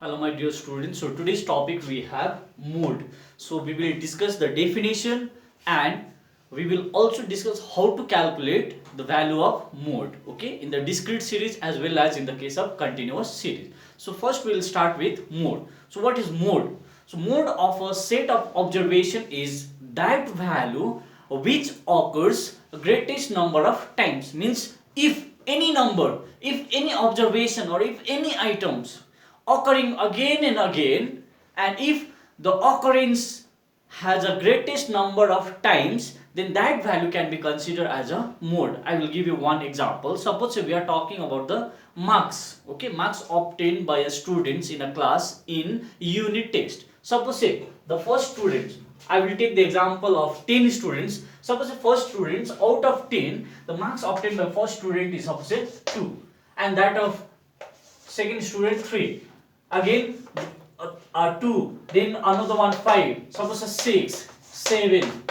Hello my dear students. So today's topic we have mode. So we will discuss the definition and we will also discuss how to calculate the value of mode, okay, in the discrete series as well as in the case of continuous series. So first we will start with mode. So what is mode? So mode of a set of observation is that value which occurs greatest number of times. Means if any number, if any observation or if any items occurring again and again, and if the occurrence has a greatest number of times, then that value can be considered as a mode. I will give you one example. Suppose we are talking about the marks, okay, marks obtained by a students in a class in unit test. Suppose say the first students, I will take the example of 10 students. Suppose the first students out of 10, the marks obtained by first student is suppose say 2, and that of second student 3, again 2, then another one 5, suppose a 6, 7,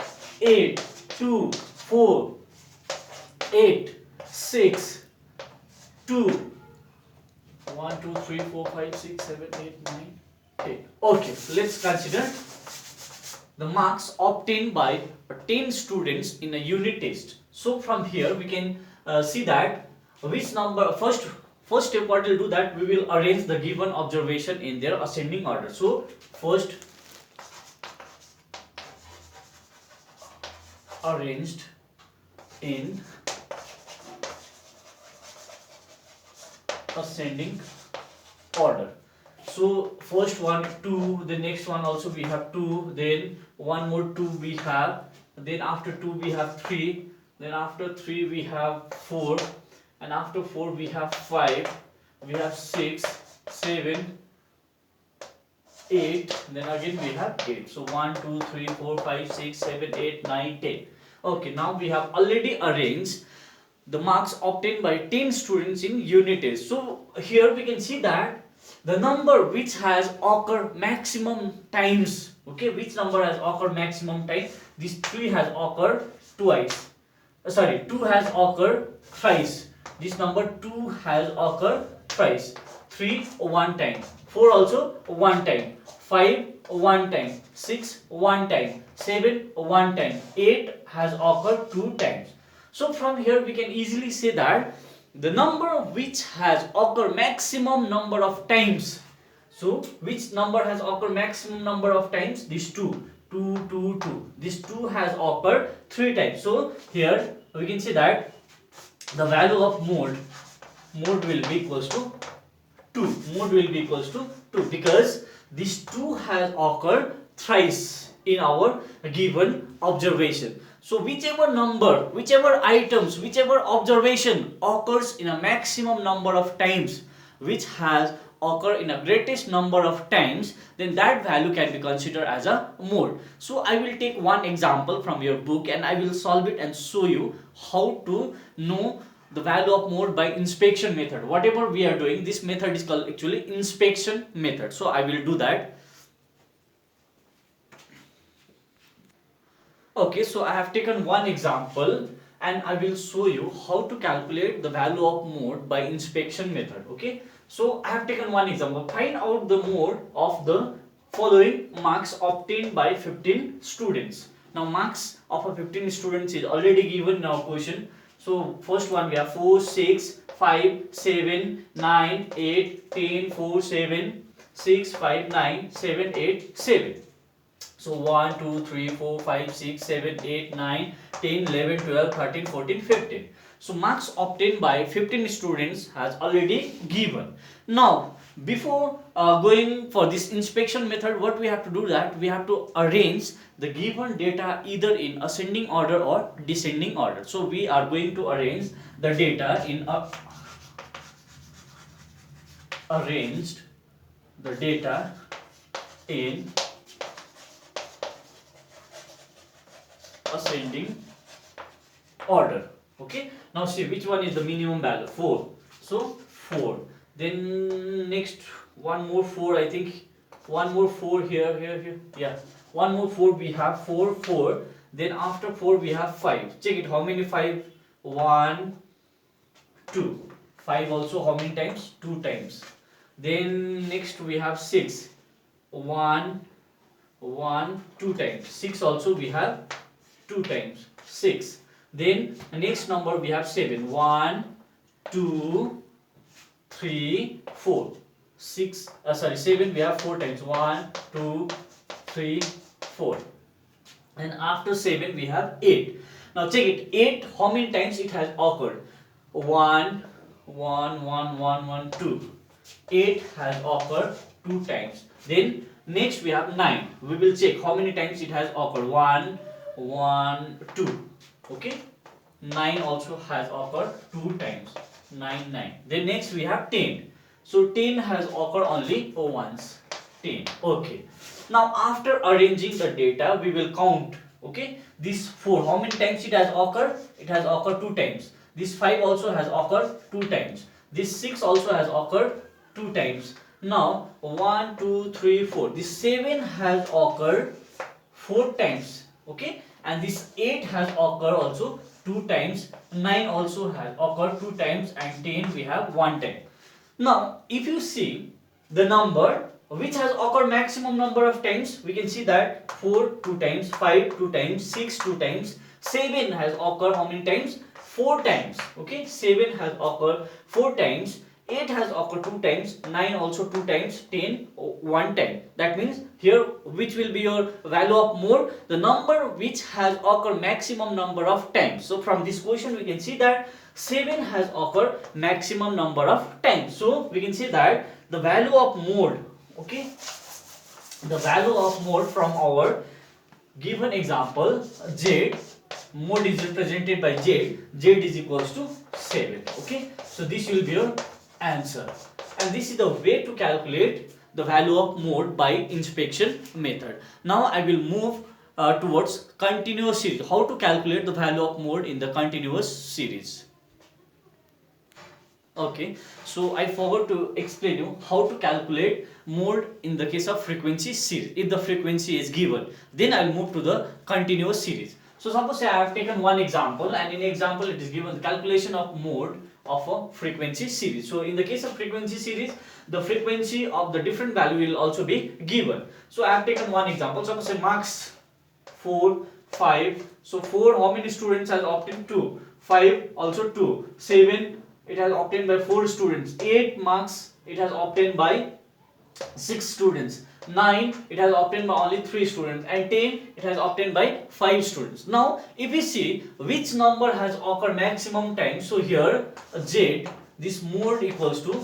8, 2, 4, 8, 6, 2, 1, 2, 3, 4, 5, 6, 7, 8, 9, 10. Okay, let's consider the marks obtained by 10 students in a unit test. So from here we can see that which number, first step what we'll do, that we will arrange the given observation in their ascending order. So first arranged in ascending order. So first one 2, the next one also we have 2, then one more 2 we have, then after 2 we have 3, then after 3 we have 4, and after 4 we have 5, we have 6, 7, 8, then again we have 8. So 1, 2, 3, 4, 5, 6, 7, 8, 9, 10. Okay, now we have already arranged the marks obtained by 10 students in unit test. So here we can see that the number which has occurred maximum times, okay, which number has occurred maximum time, this 3 has occurred twice, 2 has occurred thrice, this number 2 has occurred thrice, 3 one time, 4 also one time, 5 one time, 6 one time, 7 one time, 8 has occurred 2 times. So from here we can easily say that the number which has occurred maximum number of times, so which number has occurred maximum number of times, this 2, 2, 2, 2, this 2 has occurred 3 times. So here we can say that the value of mode will be equals to 2, mode will be equals to 2, because this 2 has occurred thrice in our given observation. So whichever number, whichever items, whichever observation occurs in a maximum number of times, which has occurred in a greatest number of times, then that value can be considered as a mode. So I will take one example from your book and I will solve it and show you how to know the value of mode by inspection method. Whatever we are doing, this method is called actually inspection method. So I will do that. Okay, so I have taken one example and I will show you how to calculate the value of mode by inspection method. Okay, so I have taken one example. Find out the mode of the following marks obtained by 15 students. Now marks of a 15 students is already given in our question. So first one we have 4, 6, 5, 7, 9, 8, 10, 4, 7, 6, 5, 9, 7, 8, 7. So 1, 2, 3, 4, 5, 6, 7, 8, 9, 10, 11, 12, 13, 14, 15. So marks obtained by 15 students has already given. Now before going for this inspection method, what we have to do, that we have to arrange the given data either in ascending order or descending order. So we are going to arrange the data in a arranged the data in ascending order. Okay, now see which one is the minimum value, 4. So 4, then next one more 4, I think one more 4 here, yeah, one more 4 we have, 4, 4, then after 4 we have 5. Check it, how many 5, 1, 2, 5 also how many times, 2 times, Then next we have 6. 1, 2 times. 6 also we have 2 times. 6. Then next number we have 7. 1, 2, 3, 4. 7 we have 4 times. 1, 2, 3, 4. And after 7 we have 8. Now check it. 8, how many times it has occurred? 1, 1, 1, 1, 1, 2. 8 has occurred 2 times. Then next we have 9. We will check how many times it has occurred. 1, 1, 2. Okay. 9 also has occurred 2 times. 9, 9. Then next we have 10. So 10 has occurred only once. 10. Okay. Now after arranging the data, we will count. Okay. This 4, how many times it has occurred? It has occurred 2 times. This 5 also has occurred 2 times. This 6 also has occurred 2 times. Now 1, 2, 3, 4. This 7 has occurred 4 times. Okay. And this 8 has occurred also 2 times. 9 also has occurred 2 times. And 10 we have 1 time. Now if you see the number which has occurred maximum number of times, we can see that 4 2 times, 5 2 times, 6 2 times, 7 has occurred how many times? 4 times. Okay, 7 has occurred 4 times, 8 has occurred 2 times, 9 also 2 times, 10 1 time. That means here which will be your value of mode? The number which has occurred maximum number of times. So from this question we can see that 7 has occurred maximum number of times. So we can say that the value of mode, okay, the value of mode from our given example Z, mode is represented by Z, Z is equals to 7. Okay, so this will be your answer, and this is the way to calculate the value of mode by inspection method. Now I will move towards continuous series. How to calculate the value of mode in the continuous series. Okay, so I forgot to explain you how to calculate mode in the case of frequency series. If the frequency is given, then I will move to the continuous series. So suppose I have taken one example, and in example it is given the calculation of mode of a frequency series. So in the case of frequency series, the frequency of the different value will also be given. So I have taken one example. Suppose say marks 4, 5. So 4, how many students has obtained? 2. 5 also 2. 7, it has obtained by 4 students. 8 marks it has obtained by 6 students. 9 it has obtained by only 3 students, and 10 it has obtained by 5 students. Now if we see which number has occurred maximum time, so here Z, this mode equals to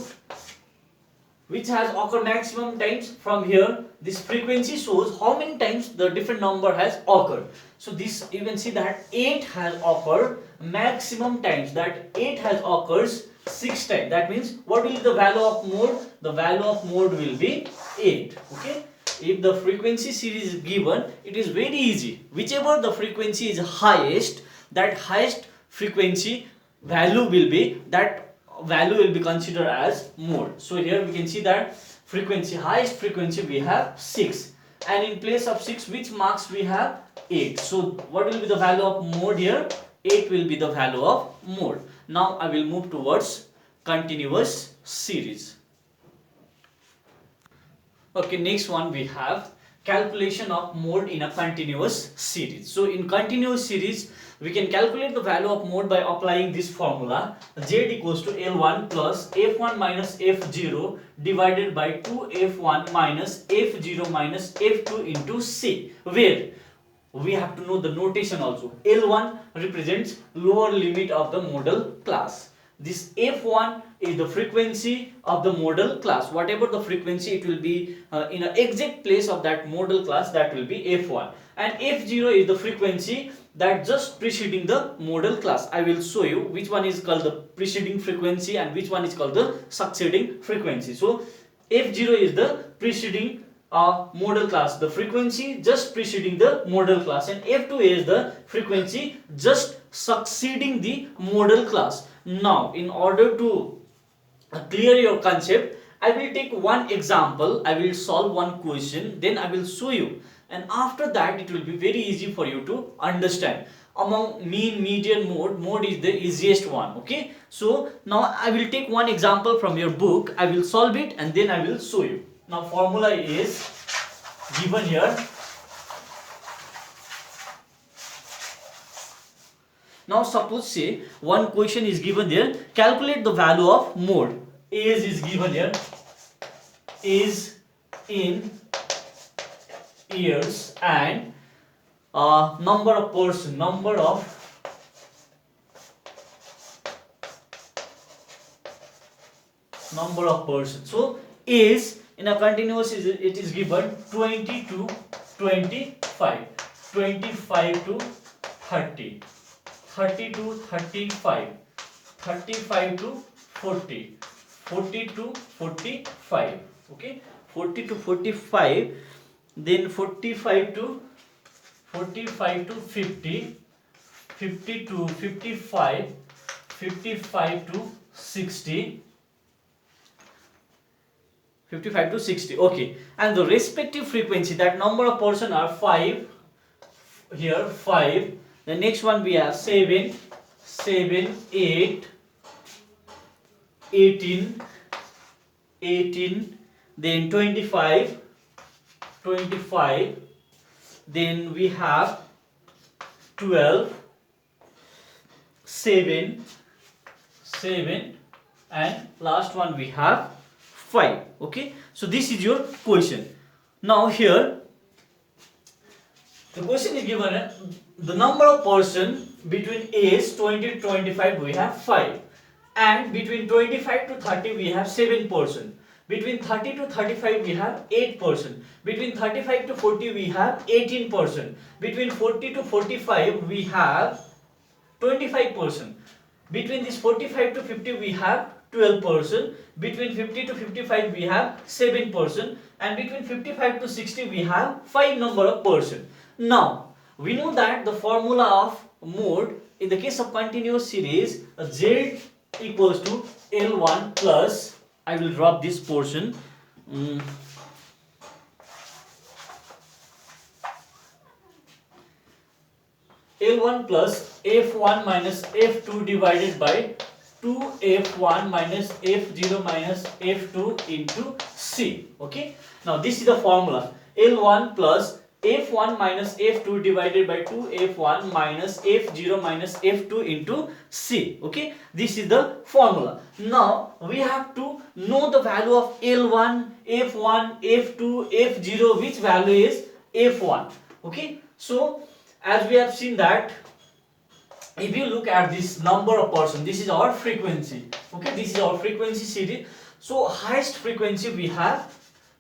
which has occurred maximum times. From here this frequency shows how many times the different number has occurred. So this you can see that 8 has occurred maximum times, that 8 has occurs 6 times. That means what will be the value of mode? The value of mode will be 8. Okay, if the frequency series is given, it is very easy. Whichever the frequency is highest, that highest frequency value will be, that value will be considered as mode. So here we can see that frequency, highest frequency we have 6, and in place of 6 which marks we have? 8. So what will be the value of mode here? 8 will be the value of mode. Now I will move towards continuous series. Okay, next one we have calculation of mode in a continuous series. So in continuous series, we can calculate the value of mode by applying this formula. Z equals to L1 plus F1 minus F0 divided by 2F1 minus F0 minus F2 into C, where we have to know the notation also. L1 represents lower limit of the modal class. This F1 is the frequency of the modal class. Whatever the frequency, it will be in an exact place of that modal class, that will be F1. And F0 is the frequency that just preceding the modal class. I will show you which one is called the preceding frequency and which one is called the succeeding frequency. So F0 is the preceding modal class, the frequency just preceding the modal class, and F2 is the frequency just succeeding the modal class. Now in order to clear your concept, I will take one example, I will solve one question, then I will show you, and after that it will be very easy for you to understand. among mean, median, mode is the easiest one. Okay, so now I will take one example from your book, I will solve it and then I will show you. Now formula is given here. Now suppose say one question is given there, calculate the value of mode. Age is given here, age in years, and number of person, number of person. So age in a continuous it is given 20 to 25, 25 to 30, 30 to 35, 35 to 40, 40 to 45. Okay, 40 to 45, then 45 to 50, 50 to 55, 55 to 60, 55 to 60. Okay, and the respective frequency, that number of person are 5 here, 5. The next one we have 7, 7, 8, 18, 18, then 25, 25, then we have 12, 7, 7, and last one we have 5. Okay, so this is your question. Now here the question is given, the number of person between age 20 to 25 we have 5, and between 25 to 30 we have 7 person, between 30 to 35 we have 8 person, between 35 to 40 we have 18 person, between 40 to 45 we have 25 person, between this 45 to 50 we have 12 person, between 50 to 55 we have 7 person, and between 55 to 60 we have 5 number of person. Now we know that the formula of mode in the case of continuous series, Z equals to L1 plus, I will drop this portion, L1 plus F1 minus F2 divided by 2F1 minus F0 minus F2 into C. Okay, now this is the formula, L1 plus F1 minus F2 divided by 2F1 minus F0 minus F2 into C. Okay, this is the formula. Now we have to know the value of L1, F1, F2, F0, which value is F1. Okay, so as we have seen that, if you look at this number of person, this is our frequency. Okay, this is our frequency series. So highest frequency we have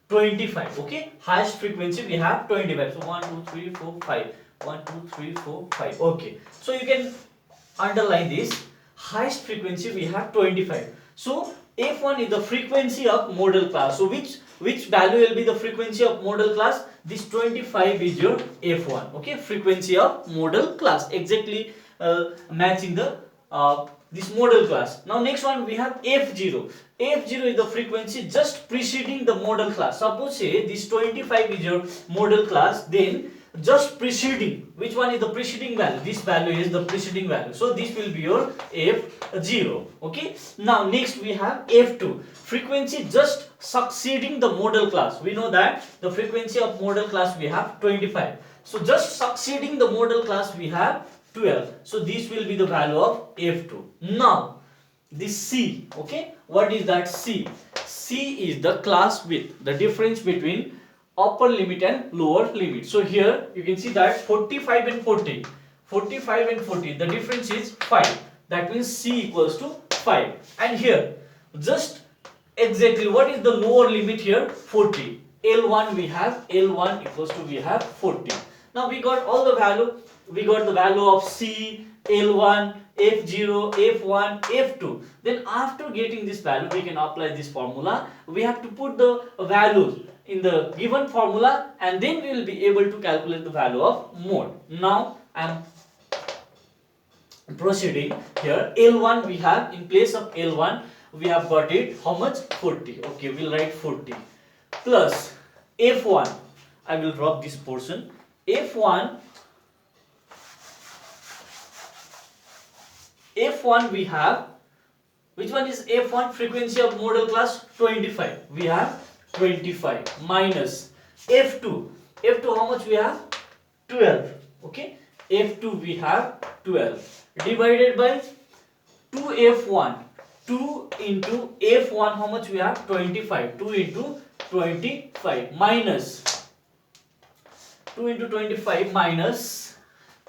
25. Okay, highest frequency we have 25. So 1 2 3 4 5, 1 2 3 4 5. Okay, so you can underline this, highest frequency we have 25. So F1 is the frequency of modal class. So which value will be the frequency of modal class? This 25 is your F1. Okay, frequency of modal class, exactly matching the this modal class. Now next one we have F0. F0 is the frequency just preceding the modal class. Suppose say this 25 is your modal class, then just preceding, which one is the preceding value? This value is the preceding value. So this will be your F0. Okay, now next we have F2, frequency just succeeding the modal class. We know that the frequency of modal class we have 25. So just succeeding the modal class we have 12. So this will be the value of F2. Now this C. Okay, what is that C? C is the class width, the difference between upper limit and lower limit. So here you can see that 45 and 40, 45 and 40, the difference is 5. That means C equals to 5. And here just exactly what is the lower limit here? 40. L1 we have, L1 equals to we have 40. Now we got all the value. We got the value of C, L1, F0, F1, F2. Then after getting this value, we can apply this formula. We have to put the values in the given formula, and then we will be able to calculate the value of mode. Now I am proceeding here. L1 we have, in place of L1 we have got it how much? 40. Okay, we'll write 40 plus F1. I will drop this portion. F1 F1 we have, which one is F1? Frequency of modal class 25. We have 25 minus F2. F2 how much we have? 12. Okay. F2 we have 12 divided by 2F1. 2 into F1 how much we have? 25. 2 into 25 minus 2 into 25 minus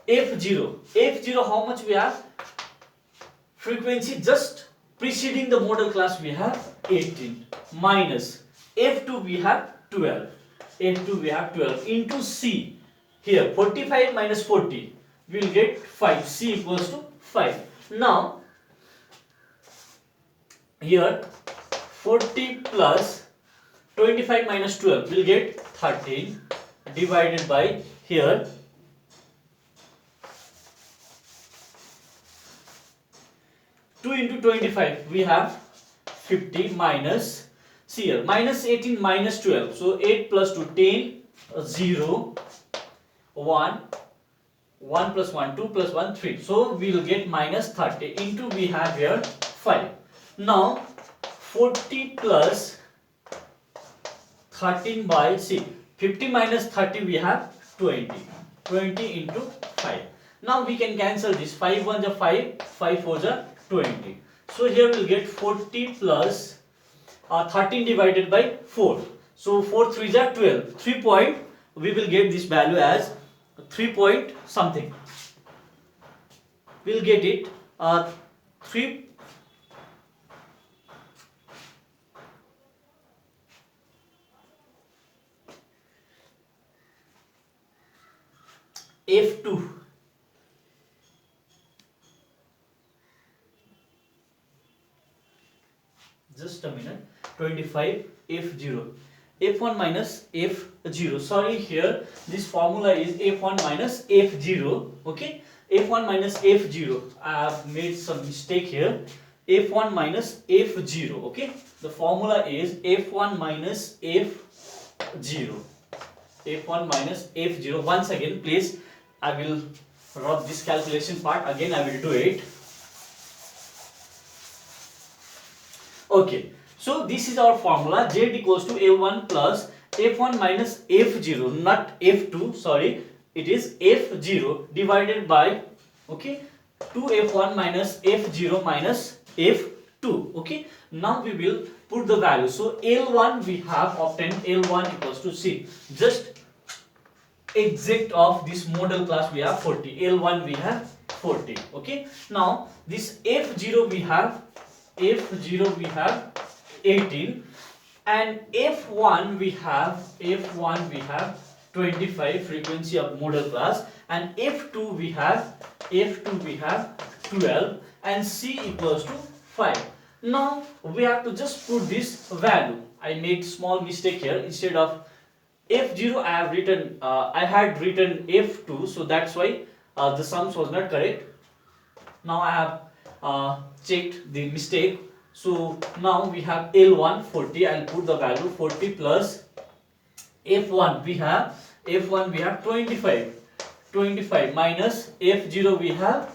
F0. F0 how much we have? Frequency just preceding the modal class we have 18 minus F2 we have 12. F2 we have 12 into C. Here 45 minus 40 we will get 5. C equals to 5. Now here 40 plus 25 minus 12 will get 13 divided by here 2 into 25 we have 50 minus, see here, minus 18 minus 12, so 8 plus 2 10, 0 1 1 plus 1 2 plus 1 3, so we will get minus 30 into we have here 5. Now 40 plus 13 by, see, 50 minus 30 we have 20 into 5. Now we can cancel this. 5 1 is 5, 5 4 is 20. So here we will get 40 plus 13 divided by 4. So 4 3 is 12. 3 point, we will get this value as 3 point something. We will get it 3 F2 just a minute, 25 F0, F1 minus F0, sorry, here this formula is F1 minus F0, okay, F1 minus F0, I have made some mistake here, F1 minus F0, okay, the formula is F1 minus F0, F1 minus F0, once again please, I will rub this calculation part, again I will do it. Okay, so this is our formula, Z equals to L1 plus F1 minus F0, not F2, sorry, it is F0 divided by, okay, 2F1 minus F0 minus F2, okay. Now we will put the value. So L1 we have obtained, L1 equals to, see, just exact of this modal class we have 40, L1 we have 40, okay. Now this F0 we have 18 and F1 we have 25, frequency of modal class, and F2 we have 12 and C equals to 5. Now we have to just put this value. I made small mistake here, instead of F0 I had written F2, so that's why the sums was not correct. Now I have checked the mistake, so now we have L1 40, I'll put the value 40 plus F1 we have 25 minus F0 we have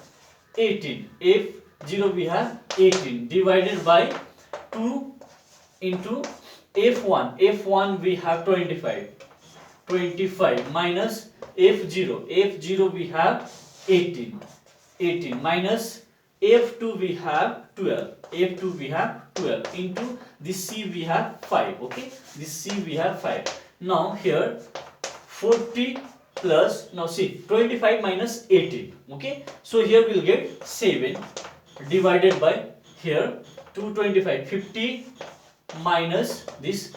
18, F0 we have 18 divided by 2 into F1 we have 25 minus F0 we have 18 minus F2 we have 12 into this C we have 5, okay, this C we have 5. Now here 40 plus, now see, 25 minus 18, okay, so here we'll get 7 divided by here 225, 50 minus this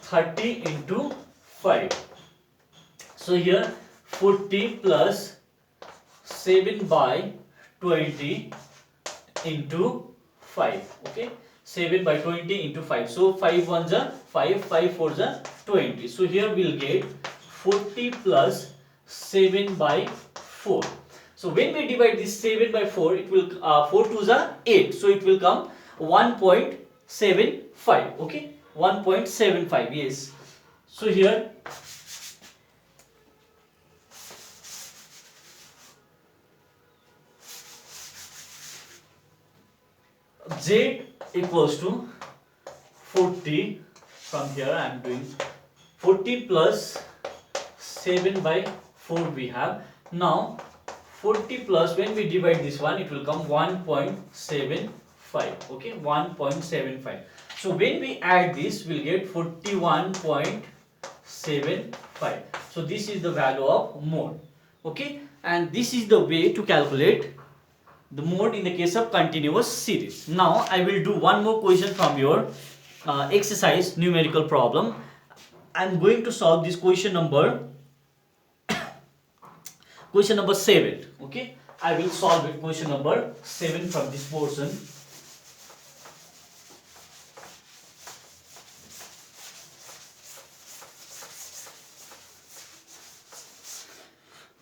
30 into 5. So here 40 plus 7 by 20 into 5, okay, 7 by 20 into 5, so 5 1s are 5, 5 4s are 20, so here we'll get 40 plus 7 by 4. So when we divide this 7 by 4, it will 4 2s are 8, so it will come 1.75, okay, 1.75, yes. So here Z equals to 40. From here I am doing 40 plus 7 by 4 we have. Now 40 plus, when we divide this one, it will come 1.75. Okay, 1.75. So when we add this, we'll get 41.75. So this is the value of mode. Okay, and this is the way to calculate the mode in the case of continuous series. Now I will do one more question from your exercise numerical problem. I'm going to solve this question number 7. Okay, I will solve it, question number 7 from this portion.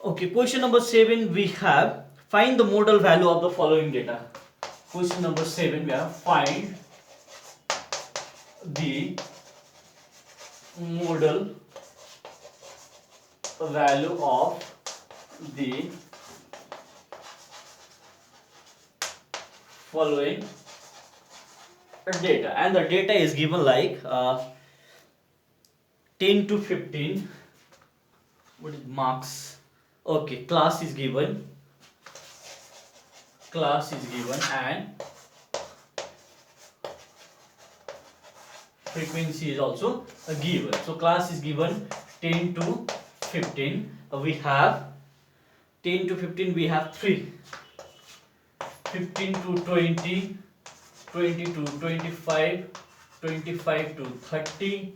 Okay, question number 7 we have, find the modal value of the following data. Question number 7 we have, find the modal value of the following data, and the data is given like 10 to 15. What is marks? Okay, class is given, and frequency is also given. So class is given 10 to 15. We have 10 to 15, we have 3. 15 to 20, 20 to 25, 25 to 30,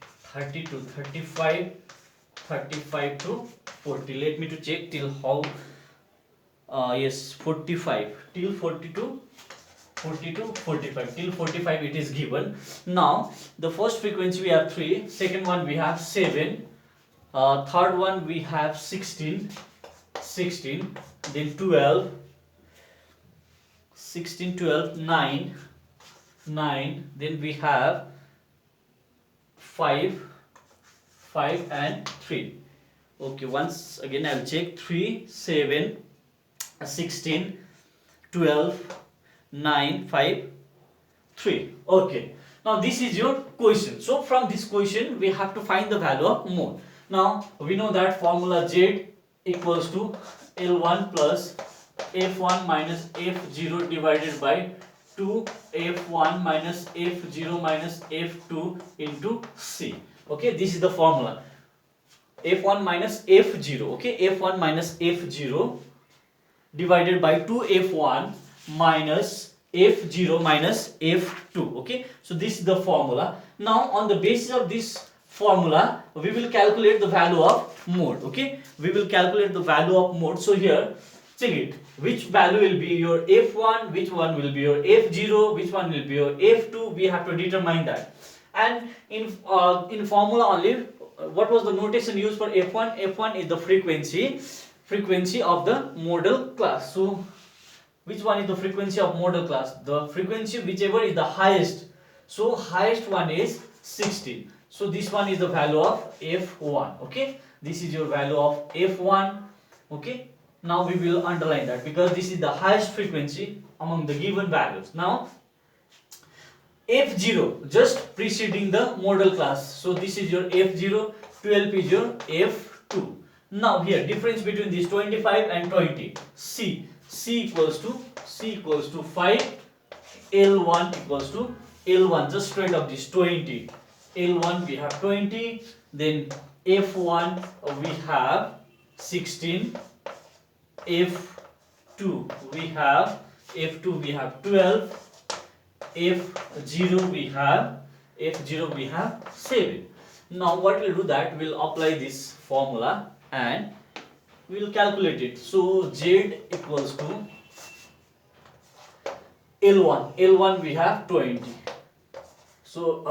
30 to 35, 35 to 40. Let me to check till how. Yes, 45 till 40 to 45, till 45 it is given. Now the first frequency we have 3, second one we have 7, third one we have 16, then 12, 16, 12, 9, then we have 5 and 3. Okay, once again I will check. 3, 7, 16, 12, 9, 5, 3. Okay, now this is your question. So from this question we have to find the value of mode. Now we know that formula Z equals to L1 plus F1 minus F0 divided by 2 F1 minus F0 minus F2 into C. Okay, this is the formula. F1 minus F0. Okay, F1 minus F0 divided by 2F1 minus F0 minus F2. Okay, so this is the formula. Now on the basis of this formula we will calculate the value of mode. Okay, we will calculate the value of mode. So here check it, which value will be your F1, which one will be your F0, which one will be your F2. We have to determine that. And in formula only, what was the notation used for F1? F1 is the frequency of the modal class. So which one is the frequency of modal class? The frequency whichever is the highest. So highest one is 16. So this one is the value of F1. Okay, this is your value of F1. Okay, now we will underline that because this is the highest frequency among the given values. Now F0 just preceding the modal class. So this is your F0, 12 is your F2. Now here difference between this 25 and 20. C equals to 5, L1 equals to L1, just straight up this 20. L1 we have 20, then F1 we have 16, F2 we have 12, F0 we have 7. Now what we'll do that, we'll apply this formula and we'll calculate it. So Z equals to L1 we have 20. So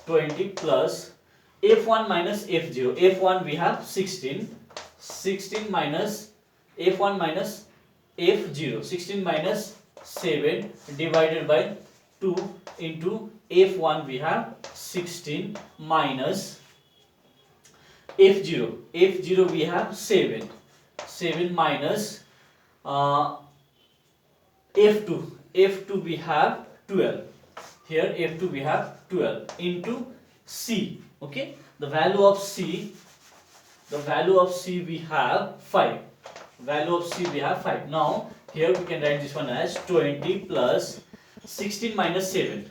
20 plus F1 minus F0. F1 we have 16 minus F1 minus F0. 16 minus 7 divided by 2 into F1 we have 16 minus F0. F0 we have 7 minus F2. F2 we have 12. Here F2 we have 12 into C. Okay, the value of C we have 5. Value of C we have 5. Now here we can write this one as 20 plus 16 minus 7,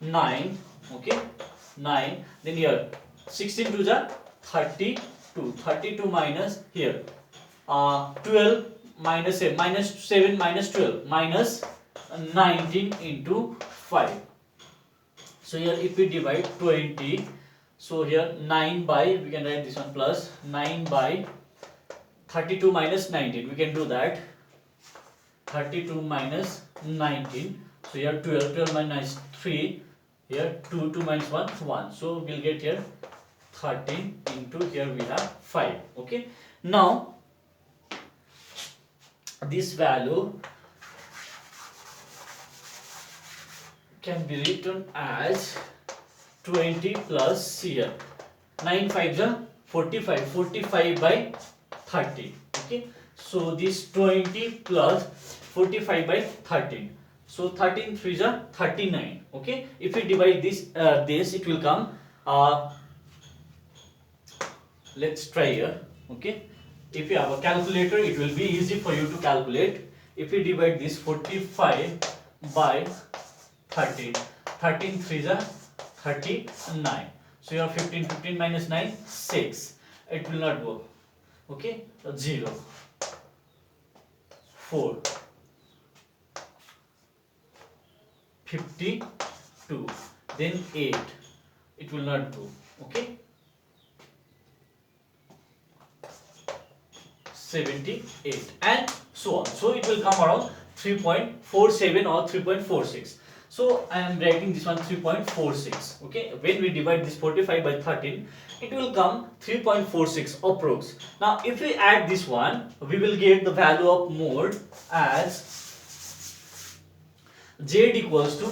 9. Okay, 9. Then here 16 to the 32. 32 minus here 12 minus 7 minus 12 minus 19 into 5. So here if we divide 20, so here 9 by, we can write this one plus 9 by 32 minus 19. We can do that. 32 minus 19. So here 12 minus 3. Here 2 minus 1, 1. So we'll get here 13 into here we have 5. Okay. Now this value can be written as 20 plus here 9 5s are 45, 45 by 30. Okay, so this 20 plus 45 by 13, so 13 3s are 39. Okay, if we divide this it will come let's try here. Okay, if you have a calculator it will be easy for you to calculate. If we divide this 45 by 13, 13 3s are 39. So you have 15 minus 9, 6. It will not go. Okay, 0, 4, 52, then 8. It will not go. Okay, 78, and so on. So it will come around 3.47 or 3.46. So I am writing this one 3.46. Okay, when we divide this 45 by 13, it will come 3.46 approx. Now if we add this one, we will get the value of mode as Z equals to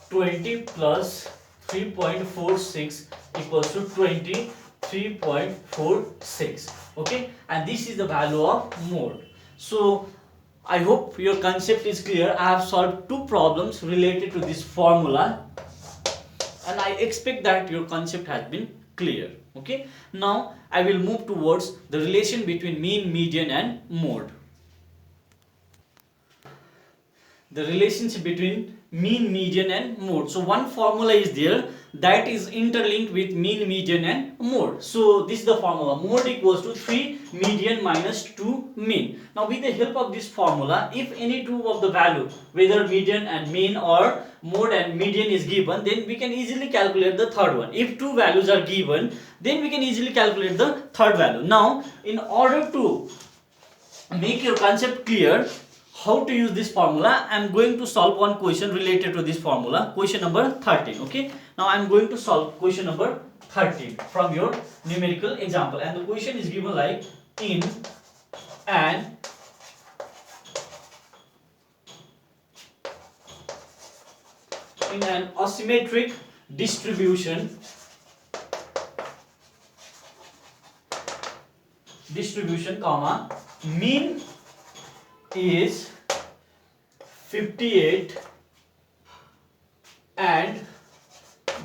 20 plus 3.46 equals to 23.46. Okay, and this is the value of mode. So I hope your concept is clear. I have solved two problems related to this formula, and I expect that your concept has been clear. Okay, now I will move towards the relation between mean, median and mode. The relationship between mean, median and mode. So one formula is there that is interlinked with mean, median and mode. So this is the formula. Mode equals to 3 median minus 2 mean. Now with the help of this formula, if any two of the value, whether median and mean or mode and median is given, then we can easily calculate the third one. If two values are given, then we can easily calculate the third value. Now in order to make your concept clear, how to use this formula, I am going to solve one question related to this formula, question number 13. Okay, now I am going to solve question number 13 from your numerical example, and the question is given like in an asymmetric distribution comma, mean is 58 and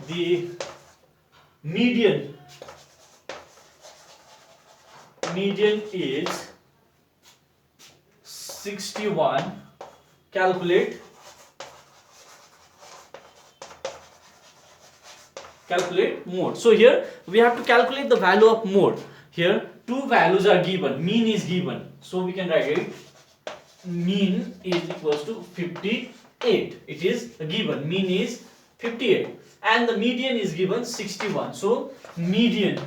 the median is 61. Calculate mode. So here we have to calculate the value of mode. Here two values are given, mean is given, so we can write it mean is equals to 58. It is given, mean is 58 and the median is given 61. So median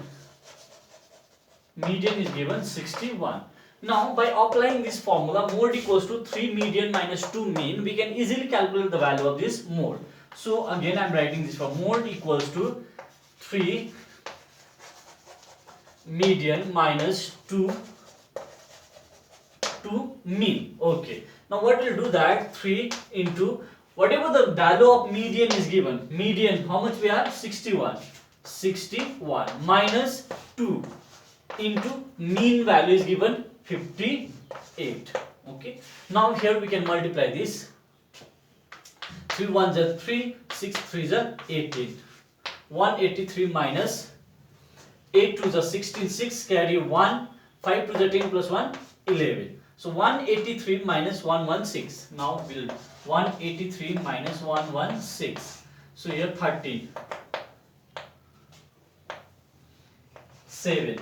is given 61. Now by applying this formula, mode equals to 3 median minus 2 mean, we can easily calculate the value of this mode. So again I am writing this for mode equals to 3 median minus 2 mean. Okay, now what we'll do that 3 into whatever the value of median is given, median how much we have, 61 minus 2 into mean value is given 58. Okay, now here we can multiply this. 3 1s are 3, 6 3s are 18. 183 minus 8 2s are 16, 6 carry 1, 5 2s are 10 plus 1, 11. So 183 minus 116. Now we'll 183 minus 116. So here 13. 7.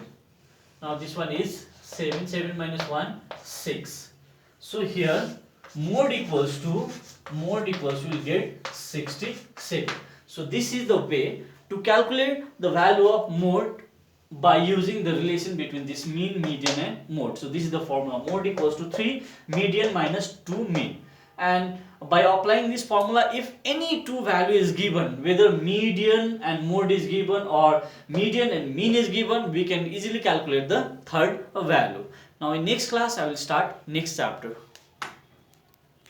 Now this one is 7. 7 minus 1, 6. So here mode equals to we'll get 67. So this is the way to calculate the value of mode by using the relation between this mean, median and mode. So this is the formula. Mode equals to 3 median minus 2 mean. And by applying this formula, if any two value is given, whether median and mode is given or median and mean is given, we can easily calculate the third value. Now in next class I will start next chapter.